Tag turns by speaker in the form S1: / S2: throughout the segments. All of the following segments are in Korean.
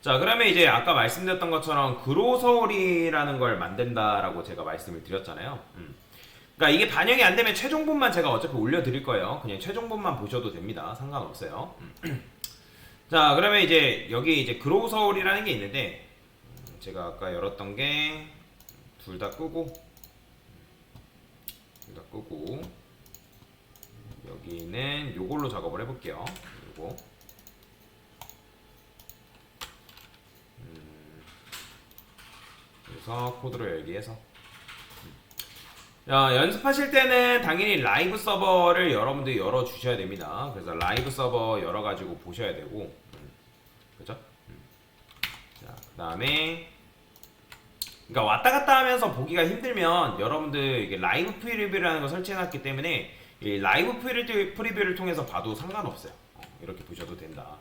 S1: 자, 그러면 이제 아까 말씀드렸던 것처럼 그로서울이라는 걸 만든다라고 제가 말씀을 드렸잖아요. 그러니까 이게 반영이 안 되면 최종본만 제가 어차피 올려드릴 거예요. 그냥 최종본만 보셔도 됩니다. 상관없어요. 자, 그러면 이제 여기 이제 그로서울이라는 게 있는데 제가 아까 열었던 게 둘 다 끄고 여기는 요걸로 작업을 해볼게요. 요거 그래서 코드로 열기 해서 연습하실 때는 당연히 라이브 서버를 여러분들이 열어주셔야 됩니다. 그래서 라이브 서버 열어가지고 보셔야 되고 그죠? 자, 그 다음에 그러니까 왔다 갔다 하면서 보기가 힘들면 여러분들 이게 라이브 프리뷰라는 거 설치해놨기 때문에 이 라이브 프리뷰를 통해서 봐도 상관없어요. 이렇게 보셔도 된다.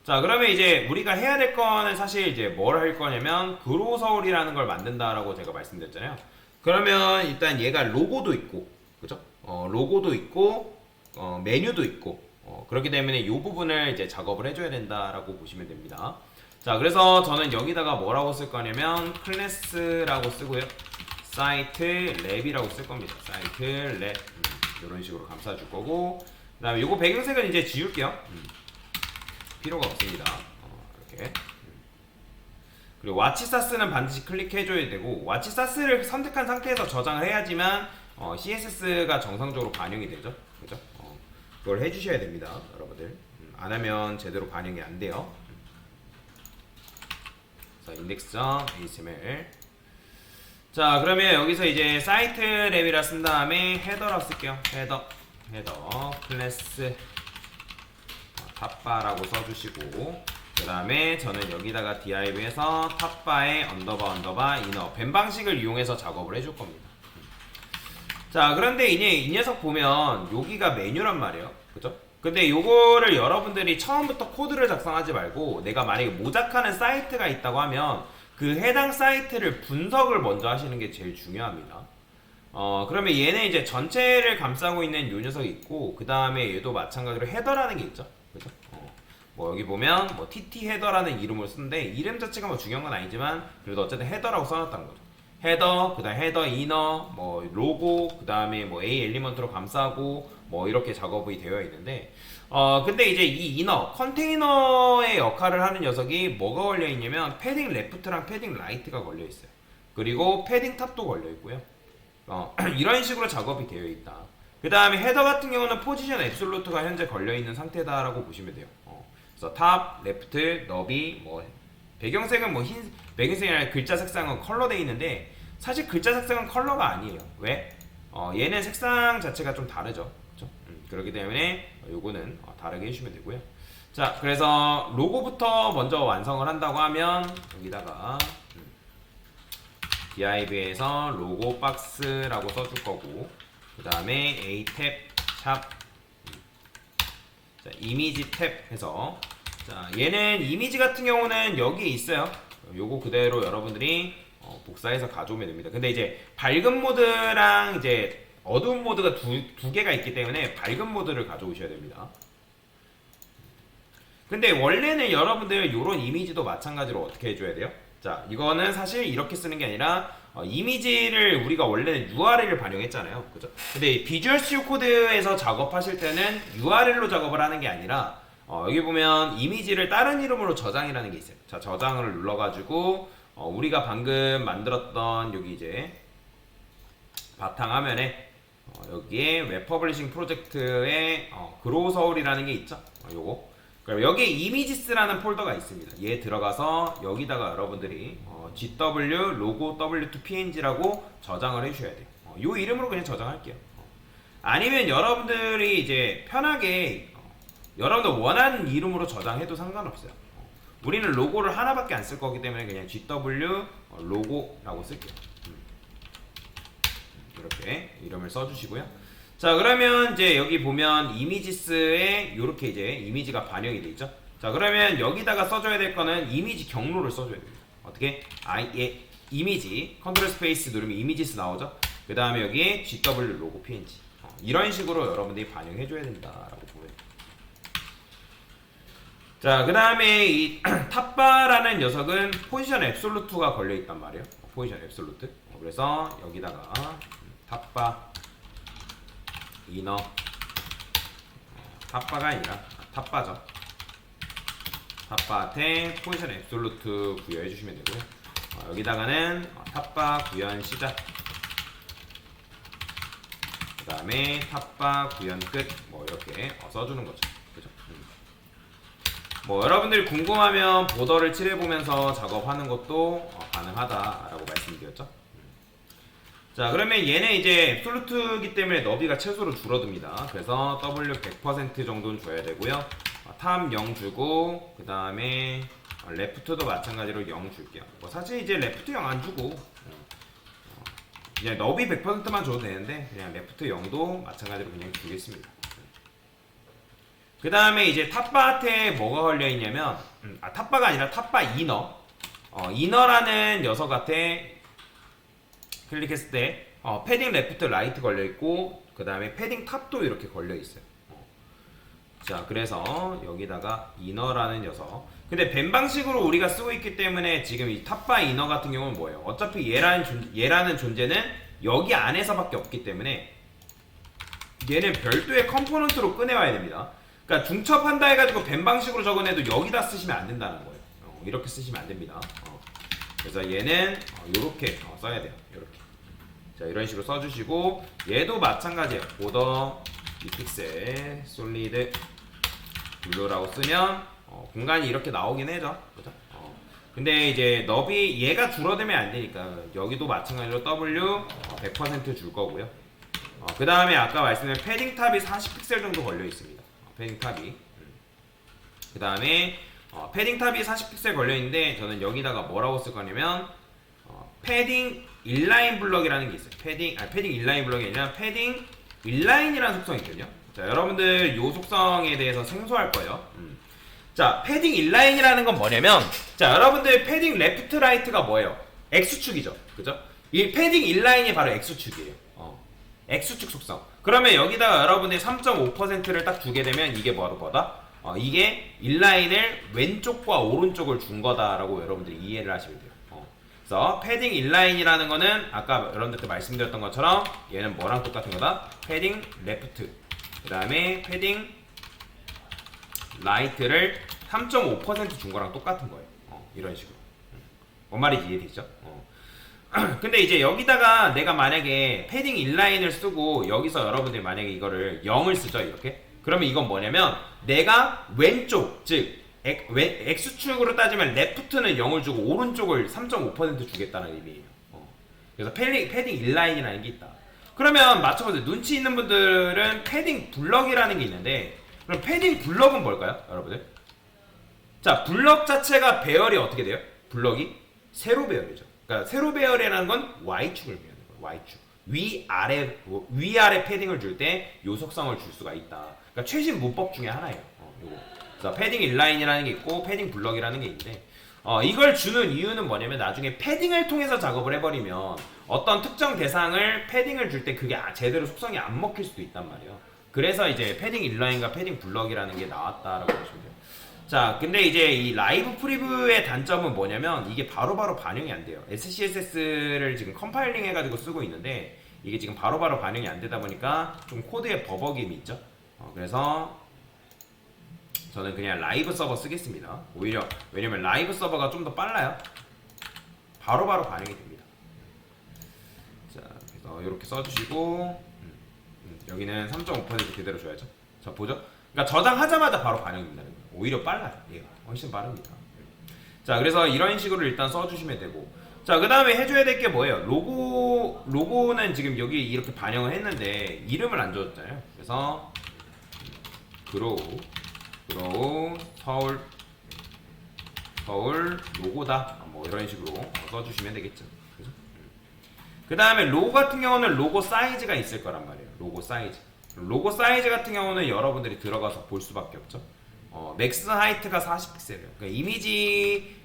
S1: 자, 그러면 이제 우리가 해야 될 거는 사실 이제 뭘 할 거냐면 그로서울이라는 걸 만든다라고 제가 말씀드렸잖아요. 그러면 일단 얘가 로고도 있고, 그죠? 로고도 있고, 메뉴도 있고, 그렇기 때문에 이 부분을 이제 작업을 해줘야 된다라고 보시면 됩니다. 자, 그래서 저는 여기다가 뭐라고 쓸 거냐면 클래스라고 쓰고요. 사이트 랩이라고 쓸 겁니다. 사이트 랩 이런 식으로 감싸줄 거고, 그 다음에 요거 배경색은 이제 지울게요. 필요가 없습니다. 이렇게. 그리고 와치사스는 반드시 클릭해줘야 되고 와치사스를 선택한 상태에서 저장을 해야지만 CSS가 정상적으로 반영이 되죠. 그죠? 그걸 해주셔야 됩니다, 여러분들. 안 하면 제대로 반영이 안 돼요. 자, index.html. 자, 그러면 여기서 이제 사이트 랩이라 쓴 다음에 헤더라고 쓸게요. 헤더 클래스 탑바라고 써주시고, 그 다음에 저는 여기다가 div에서 탑바에 언더바 이너 뱀 방식을 이용해서 작업을 해줄 겁니다. 자, 그런데 이제 이 녀석 보면 여기가 메뉴란 말이에요. 그죠? 근데 요거를 여러분들이 처음부터 코드를 작성하지 말고 내가 만약에 모작하는 사이트가 있다고 하면 그 해당 사이트를 분석을 먼저 하시는 게 제일 중요합니다. 그러면 얘는 이제 전체를 감싸고 있는 요 녀석이 있고, 그 다음에 얘도 마찬가지로 헤더라는 게 있죠. 그죠? 뭐 여기 보면 뭐 TT 헤더라는 이름을 쓰는데 이름 자체가 뭐 중요한 건 아니지만 그래도 어쨌든 헤더라고 써놨다는 거죠. 헤더, 그 다음 헤더 이너, 뭐 로고, 그 다음에 뭐 A 엘리먼트로 감싸고 뭐 이렇게 작업이 되어 있는데, 근데 이제 이 이너 컨테이너의 역할을 하는 녀석이 뭐가 걸려 있냐면 패딩 레프트랑 패딩 라이트가 걸려 있어요. 그리고 패딩 탑도 걸려 있고요. 이런 식으로 작업이 되어 있다. 그 다음에 헤더 같은 경우는 포지션 앱솔루트가 현재 걸려 있는 상태다라고 보시면 돼요. 그래서 탑, 레프트, 너비, 뭐 배경색은 뭐 흰 배경색이 아니라 글자 색상은 컬러 돼 있는데 사실 글자 색상은 컬러가 아니에요. 왜? 얘는 색상 자체가 좀 다르죠. 그렇죠? 그렇기 때문에 요거는 다르게 해주시면 되고요. 자, 그래서 로고부터 먼저 완성을 한다고 하면 여기다가 div에서 로고 박스라고 써줄 거고, 그 다음에 a 탭 샵 자, 이미지 탭 해서, 자, 얘는 이미지 같은 경우는 여기에 있어요. 요거 그대로 여러분들이 복사해서 가져오면 됩니다. 근데 이제 밝은 모드랑 이제 어두운 모드가 두 개가 있기 때문에 밝은 모드를 가져오셔야 됩니다. 근데 원래는 여러분들 요런 이미지도 마찬가지로 어떻게 해줘야 돼요? 자, 이거는 사실 이렇게 쓰는 게 아니라 이미지를 우리가 원래는 URL을 반영했잖아요. 그죠? 근데 비주얼 스튜디오 코드에서 작업하실 때는 URL로 작업을 하는 게 아니라 여기 보면 이미지를 다른 이름으로 저장이라는 게 있어요. 자, 저장을 눌러가지고 우리가 방금 만들었던 여기 이제 바탕화면에 여기에 웹퍼블리싱 프로젝트에 그로서울이라는 게 있죠. 요거. 그럼 여기에 이미지스라는 폴더가 있습니다. 얘 들어가서 여기다가 여러분들이 GW 로고 W2PNG라고 저장을 해주셔야 돼요. 요 이름으로 그냥 저장할게요. 아니면 여러분들이 이제 편하게 여러분들 원하는 이름으로 저장해도 상관없어요. 우리는 로고를 하나밖에 안 쓸 거기 때문에 그냥 GW 로고라고 쓸게요. 이렇게 이름을 써주시고요. 자, 그러면 이제 여기 보면 이미지스에 이렇게 이제 이미지가 반영이 되어 있죠. 자, 그러면 여기다가 써줘야 될 거는 이미지 경로를 써줘야 됩니다. 어떻게? 이미지 컨트롤 스페이스 누르면 이미지스 나오죠. 그 다음에 여기에 GW 로고 PNG 이런 식으로 여러분들이 반영해줘야 된다라고 보면. 자, 그 다음에 이 탑바라는 녀석은 포지션 앱솔루트가 걸려있단 말이에요. 포지션 앱솔루트. 그래서 여기다가 탑바 이너 탑바가 아니라 탑바죠. 탑바한테 포지션 앱솔루트 부여해 주시면 되고요. 여기다가는 탑바 구현 시작, 그 다음에 탑바 구현 끝, 뭐 이렇게 써주는 거죠. 그죠? 뭐 여러분들이 궁금하면 보더를 칠해보면서 작업하는 것도 가능하다라고 말씀드렸죠. 자, 그러면 얘는 이제 앱솔루트이기 때문에 너비가 최소로 줄어듭니다. 그래서 W 100% 정도는 줘야 되고요. 탑 0 주고, 그 다음에 레프트도 마찬가지로 0 줄게요. 뭐 사실 이제 레프트 0 안 주고 그냥 너비 100%만 줘도 되는데 그냥 레프트 0도 마찬가지로 그냥 주겠습니다. 그 다음에 이제 탑바한테 뭐가 걸려있냐면 탑바가 아니라 탑바 이너, 이너라는 녀석한테 클릭했을 때 패딩 레프트 라이트 걸려있고, 그 다음에 패딩 탑도 이렇게 걸려있어요. 자, 그래서 여기다가 이너라는 녀석, 근데 밴 방식으로 우리가 쓰고 있기 때문에 지금 이 탑바 이너 같은 경우는 뭐예요? 어차피 얘라는 존재는 여기 안에서밖에 없기 때문에 얘는 별도의 컴포넌트로 꺼내와야 됩니다. 그러니까 중첩한다 해가지고 밴 방식으로 적어내도 여기다 쓰시면 안 된다는 거예요. 이렇게 쓰시면 안 됩니다. 그래서 얘는 이렇게 써야 돼요. 이렇게. 자, 이런 식으로 써주시고, 얘도 마찬가지예요. 보더 이픽셀 솔리드 블루라고 쓰면 공간이 이렇게 나오긴 해죠. 그죠? 근데 이제 너비 얘가 줄어들면 안 되니까 여기도 마찬가지로 W 100% 줄 거고요. 그 다음에 아까 말씀드린 패딩 탑이 40픽셀 정도 걸려 있습니다. 패딩 탑이. 그 다음에 패딩 탑이 40픽셀 걸려 있는데 저는 여기다가 뭐라고 쓸 거냐면 패딩 인라인 블럭이라는 게 있어요. 패딩 인라인 블럭이 아니라 패딩 인라인이라는 속성이 있거든요. 자, 여러분들 이 속성에 대해서 생소할 거예요. 자, 패딩 인라인이라는 건 뭐냐면, 자, 여러분들 패딩 레프트 라이트가 뭐예요? X축이죠. 그죠? 이 패딩 인라인이 바로 X축이에요. X축 속성. 그러면 여기다가 여러분들이 3.5%를 딱 주게 되면 이게 뭐다? 이게 인라인을 왼쪽과 오른쪽을 준 거다라고 여러분들이 이해를 하시면 돼요. 그래서 패딩 인라인이라는 거는 아까 여러분들께 말씀드렸던 것처럼 얘는 뭐랑 똑같은 거다? 패딩 레프트, 그 다음에 패딩 라이트를 3.5% 준 거랑 똑같은 거예요. 이런 식으로. 뭔 말인지 이해되시죠? 근데 이제 여기다가 내가 만약에 패딩 인라인을 쓰고 여기서 여러분들이 만약에 이거를 0을 쓰죠, 이렇게. 그러면 이건 뭐냐면 내가 왼쪽, 즉 X축으로 따지면 레프트는 0을 주고 오른쪽을 3.5% 주겠다는 의미예요. 그래서 패딩 인라인이라는 게 있다. 그러면 맞춰보세요. 눈치 있는 분들은 패딩 블럭이라는 게 있는데, 그럼 패딩 블럭은 뭘까요, 여러분들? 자, 블럭 자체가 배열이 어떻게 돼요? 블럭이 세로 배열이죠. 그러니까 세로 배열이라는 건 Y축을 배열하는 거예요. Y축. 위아래 패딩을 줄 때 요 속성을 줄 수가 있다. 그러니까 최신 문법 중에 하나예요. 요거. 그래서 패딩 인라인이라는 게 있고 패딩 블럭이라는 게 있는데, 이걸 주는 이유는 뭐냐면 나중에 패딩을 통해서 작업을 해버리면 어떤 특정 대상을 패딩을 줄 때 그게 제대로 속성이 안 먹힐 수도 있단 말이에요. 그래서 이제 패딩 인라인과 패딩 블럭이라는 게 나왔다라고 보시면 돼요. 자, 근데 이제 이 라이브 프리뷰의 단점은 뭐냐면 이게 바로바로 반영이 안 돼요. SCSS를 지금 컴파일링 해가지고 쓰고 있는데 이게 지금 바로바로 반영이 안 되다 보니까 좀 코드에 버벅임이 있죠. 그래서 저는 그냥 라이브 서버 쓰겠습니다. 오히려 왜냐면 라이브 서버가 좀 더 빨라요. 바로바로 반영이 됩니다. 자, 그래서 이렇게 써주시고 여기는 3.5% 그대로 줘야죠. 자, 보죠. 그러니까 저장하자마자 바로 반영됩니다. 오히려 빨라요. 얘가 훨씬 빠릅니다. 자, 그래서 이런 식으로 일단 써주시면 되고, 자, 그 다음에 해줘야 될 게 뭐예요? 로고는 지금 여기 이렇게 반영을 했는데 이름을 안 줘줬잖아요. 그래서 그로우 서울 로고다, 뭐 이런 식으로 써주시면 되겠죠. 그 다음에 로고 같은 경우는 로고 사이즈가 있을 거란 말이에요. 로고 사이즈 같은 경우는 여러분들이 들어가서 볼 수밖에 없죠. 맥스 하이트가 40픽셀이에요. 그러니까 이미지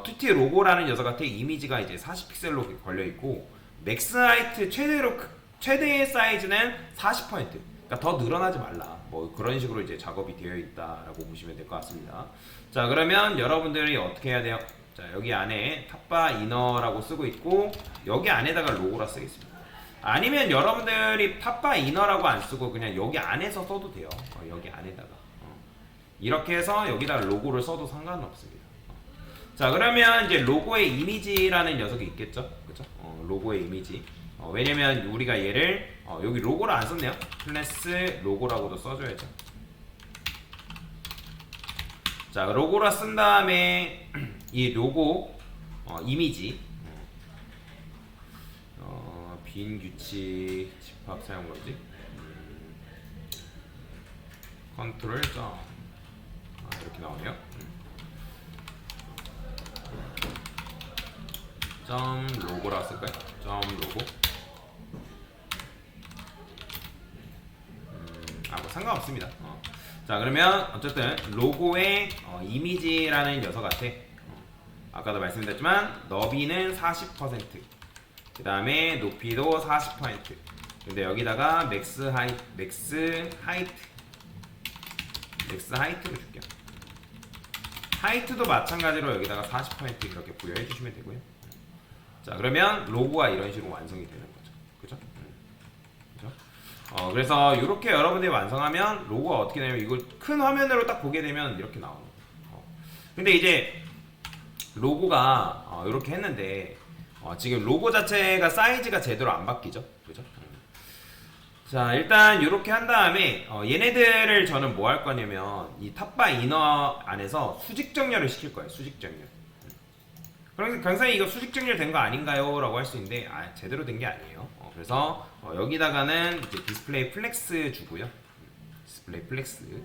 S1: 투티 로고라는 녀석한테 이미지가 이제 40픽셀로 걸려 있고, 맥스 하이트 최대의 사이즈는 40%. 그러니까 더 늘어나지 말라. 뭐 그런 식으로 이제 작업이 되어 있다라고 보시면 될 것 같습니다. 자, 그러면 여러분들이 어떻게 해야 돼요? 자, 여기 안에 탑바 이너라고 쓰고 있고 여기 안에다가 로고라 쓰겠습니다. 아니면 여러분들이 탑바 이너라고 안 쓰고 그냥 여기 안에서 써도 돼요. 여기 안에다가 이렇게 해서 여기다 로고를 써도 상관은 없습니다. 자, 그러면 이제 로고의 이미지라는 녀석이 있겠죠, 그죠? 로고의 이미지. 왜냐면 우리가 얘를 여기 로고를 안 썼네요. 클래스 로고라고도 써줘야죠. 자, 로고라 쓴 다음에 이 로고 이미지 빈 규칙 집합 사용 뭐지? 컨트롤 점 이렇게 나오네요. 점 로고라 쓸까요? 점 로고. 뭐 상관없습니다. 자, 그러면 어쨌든 로고의 이미지라는 녀석한테 아까도 말씀드렸지만 너비는 40%, 그 다음에 높이도 40%. 근데 여기다가 맥스 하이트로 줄게요. 하이트도 마찬가지로 여기다가 40% 이렇게 부여해 주시면 되고요. 자, 그러면 로고가 이런 식으로 완성이 되는 거죠. 그죠? 그죠? 그래서 이렇게 여러분들이 완성하면 로고가 어떻게 되냐면 이걸 큰 화면으로 딱 보게 되면 이렇게 나옵니다. 근데 이제 로고가 이렇게 했는데 지금 로고 자체가 사이즈가 제대로 안 바뀌죠. 그죠? 자, 일단 이렇게 한 다음에 얘네들을 저는 뭐 할 거냐면 이 탑바 이너 안에서 수직 정렬을 시킬 거예요. 수직 정렬. 그럼 강사님 이거 수직 정렬 된 거 아닌가요? 라고 할 수 있는데 제대로 된 게 아니에요. 그래서 여기다가는 이제 디스플레이 플렉스 주고요. 디스플레이 플렉스.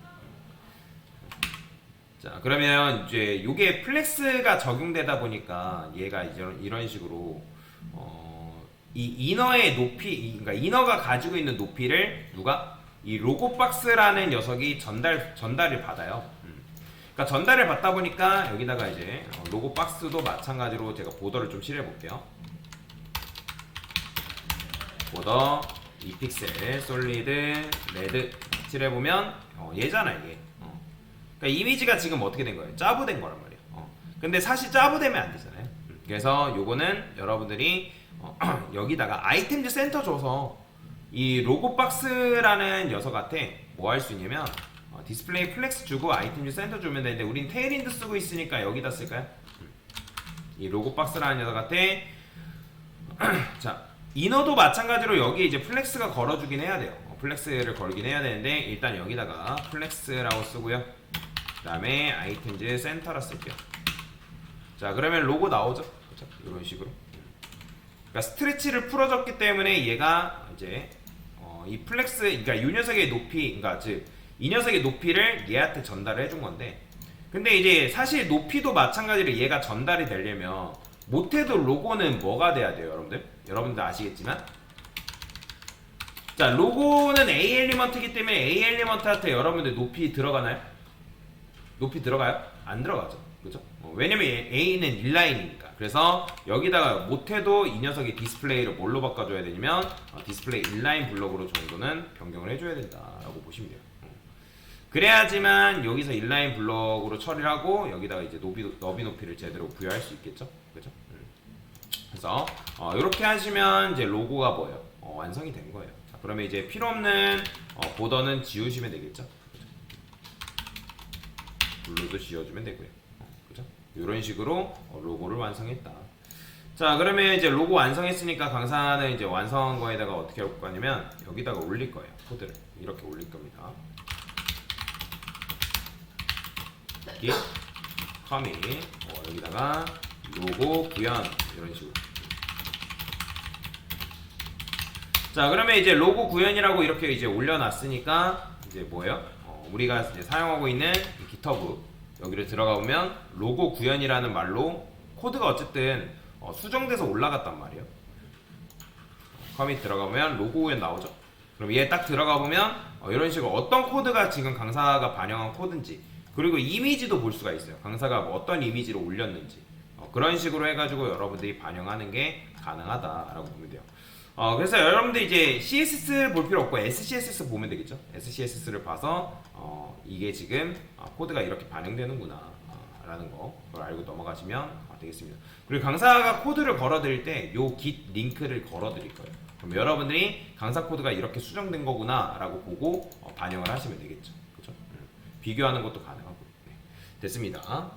S1: 자, 그러면 이제 요게 플렉스가 적용되다 보니까 얘가 이런 식으로 이 이너의 높이, 그러니까 이너가 가지고 있는 높이를 누가 이 로고 박스라는 녀석이 전달을 받아요. 그러니까 전달을 받다 보니까 여기다가 이제 로고 박스도 마찬가지로 제가 보더를 좀 칠해 볼게요. 보더 2픽셀 솔리드 레드 칠해 보면 얘잖아 이게. 그러니까 이미지가 지금 어떻게 된 거예요? 짜부된 거란 말이에요. 근데 사실 짜부되면 안 되잖아요. 그래서 요거는 여러분들이 여기다가 아이템즈 센터 줘서 이 로고 박스라는 녀석한테 뭐 할 수 있냐면 디스플레이 플렉스 주고 아이템즈 센터 주면 되는데 우린 테일인드 쓰고 있으니까 여기다 쓸까요? 이 로고 박스라는 녀석한테 자, 이너도 마찬가지로 여기 이제 플렉스가 걸어주긴 해야 돼요. 플렉스를 걸긴 해야 되는데 일단 여기다가 플렉스라고 쓰고요. 그 다음에 아이템즈 센터라 쓸게요. 자, 그러면 로고 나오죠? 그렇죠? 이런 식으로. 그러니까 스트레치를 풀어줬기 때문에 얘가 이제 이 플렉스, 그러니까 이 녀석의 높이, 그러니까 즉 이 녀석의 높이를 얘한테 전달을 해준 건데, 근데 이제 사실 높이도 마찬가지로 얘가 전달이 되려면 못해도 로고는 뭐가 돼야 돼요, 여러분들? 여러분들 아시겠지만, 자, 로고는 A 엘리먼트이기 때문에 A 엘리먼트한테 여러분들 높이 들어가나요? 높이 들어가요? 안 들어가죠, 그죠? 왜냐면 A는 인라인이니까. 그래서 여기다가 못해도 이 녀석의 디스플레이를 뭘로 바꿔줘야 되냐면 디스플레이 인라인 블록으로 정도는 변경을 해줘야 된다라고 보시면 돼요. 그래야지만 여기서 인라인 블록으로 처리를 하고 여기다가 이제 너비 높이를 제대로 부여할 수 있겠죠, 그죠? 그래서 이렇게 하시면 이제 로고가 뭐예요? 완성이 된 거예요. 자, 그러면 이제 필요 없는 보더는 지우시면 되겠죠, 그죠? 블루도 지워주면 되고요. 그죠? 이런 식으로 로고를 완성했다. 자, 그러면 이제 로고 완성했으니까 강사는 이제 완성한 거에다가 어떻게 할 거냐면 여기다가 올릴 거예요. 코드를 이렇게 올릴 겁니다. 여기 커밋 여기다가 로고 구현 이런 식으로. 자, 그러면 이제 로고 구현이라고 이렇게 이제 올려놨으니까 이제 뭐예요? 우리가 이제 사용하고 있는 GitHub 여기를 들어가 보면 로고 구현이라는 말로 코드가 어쨌든 수정돼서 올라갔단 말이에요. 커밋 들어가 보면 로고 구현 나오죠. 그럼 얘 딱 들어가 보면 이런 식으로 어떤 코드가 지금 강사가 반영한 코드인지, 그리고 이미지도 볼 수가 있어요. 강사가 뭐 어떤 이미지를 올렸는지 그런 식으로 해가지고 여러분들이 반영하는 게 가능하다라고 보면 돼요. 그래서 여러분들 이제 CSS 볼 필요 없고 SCSS 보면 되겠죠. SCSS를 봐서 이게 지금 코드가 이렇게 반영되는구나 라는 거 그걸 알고 넘어가시면 되겠습니다. 그리고 강사가 코드를 걸어드릴 때 요 git 링크를 걸어드릴 거예요. 그럼 여러분들이 강사 코드가 이렇게 수정된 거구나 라고 보고 반영을 하시면 되겠죠. 그죠? 비교하는 것도 가능하고. 네. 됐습니다.